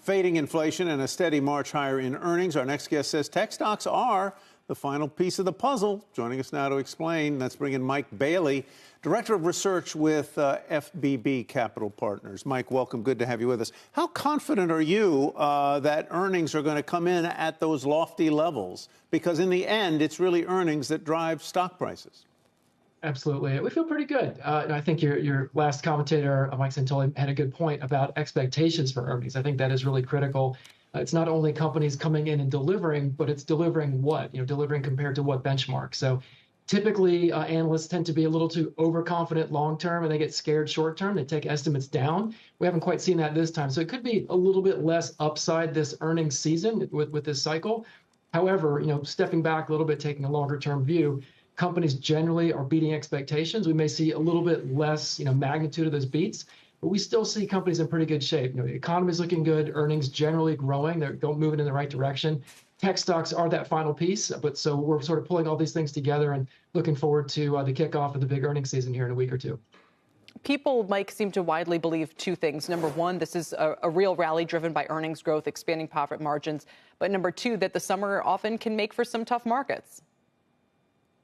Fading inflation and a steady march higher in earnings. Our next guest says tech stocks are the final piece of the puzzle. Joining us now to explain, let's bring in Mike Bailey, Director of Research with FBB Capital Partners. Mike, welcome. Good to have you with us. How confident are you that earnings are going to come in at those lofty levels? Because in the end, it's really earnings that drive stock prices. Absolutely. We feel pretty good. And I think your last commentator, Mike Santoli, had a good point about expectations for earnings. I think that is really critical. It's not only companies coming in and delivering, but it's delivering what? Delivering compared to what benchmark. So typically, analysts tend to be a little too overconfident long-term, and they get scared short-term. They take estimates down. We haven't quite seen that this time. So it could be a little bit less upside this earnings season with this cycle. However, stepping back a little bit, taking a longer-term view, companies generally are beating expectations. We may see a little bit less, magnitude of those beats, but we still see companies in pretty good shape. The economy is looking good, earnings generally growing, they're moving in the right direction. Tech stocks are that final piece, but so we're sort of pulling all these things together and looking forward to the kickoff of the big earnings season here in a week or two. People, Mike, seem to widely believe two things. Number one, this is a real rally driven by earnings growth, expanding profit margins. But number two, that the summer often can make for some tough markets.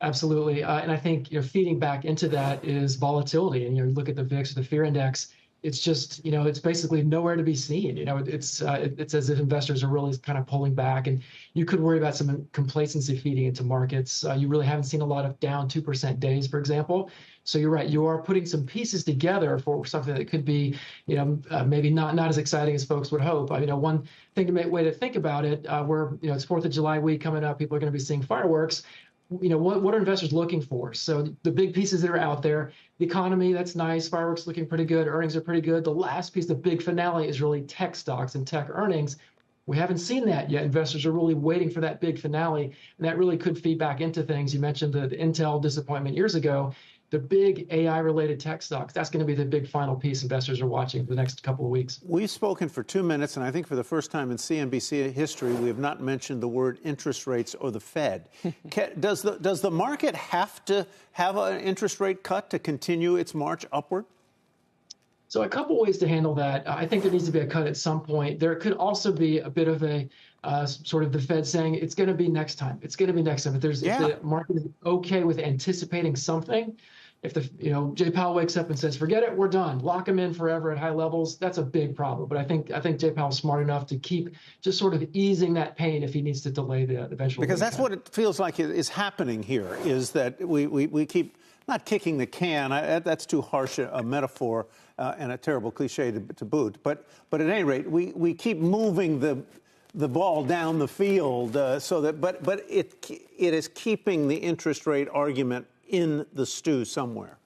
Absolutely. And I think, feeding back into that is volatility. And, you look at the VIX or the fear index, it's just, it's basically nowhere to be seen. It's as if investors are really kind of pulling back, and you could worry about some complacency feeding into markets. You really haven't seen a lot of down 2% days, for example. So you're right. You are putting some pieces together for something that could be, maybe not as exciting as folks would hope. One way to think about it, it's 4th of July week coming up. People are going to be seeing fireworks. What are investors looking for? So the big pieces that are out there, the economy, that's nice. Fireworks looking pretty good. Earnings are pretty good. The last piece, the big finale, is really tech stocks and tech earnings. We haven't seen that yet. Investors are really waiting for that big finale, and that really could feed back into things. You mentioned the Intel disappointment years ago. The big AI-related tech stocks, that's going to be the big final piece investors are watching for the next couple of weeks. We've spoken for 2 minutes, and I think for the first time in CNBC history, we have not mentioned the word interest rates or the Fed. Does the market have to have an interest rate cut to continue its march upward? So a couple ways to handle that. I think there needs to be a cut at some point. There could also be a bit of a sort of the Fed saying it's going to be next time. It's going to be next time. If the market is okay with anticipating something, if Jay Powell wakes up and says, forget it, we're done, lock him in forever at high levels, that's a big problem. But I think Jay Powell's smart enough to keep just sort of easing that pain if he needs to delay the eventual. Because that's what it feels like is happening here, is that we keep not kicking the can. That's too harsh a metaphor and a terrible cliche to boot. But at any rate, we keep moving the ball down the field so that but it is keeping the interest rate argument in the stew somewhere.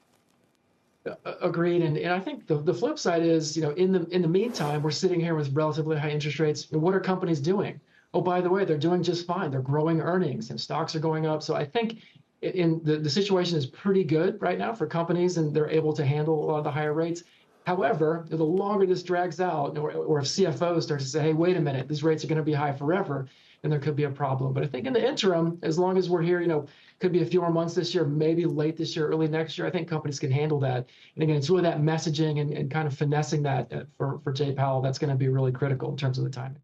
Agreed. And I think the flip side is, in the meantime, we're sitting here with relatively high interest rates. What are companies doing? Oh, by the way, they're doing just fine. They're growing earnings and stocks are going up. So I think the situation is pretty good right now for companies, and they're able to handle a lot of the higher rates. However, the longer this drags out, or if CFOs start to say, hey, wait a minute, these rates are going to be high forever, then there could be a problem. But I think in the interim, as long as we're here, could be a few more months this year, maybe late this year, early next year, I think companies can handle that. And again, it's really that messaging and kind of finessing that for Jay Powell that's going to be really critical in terms of the timing.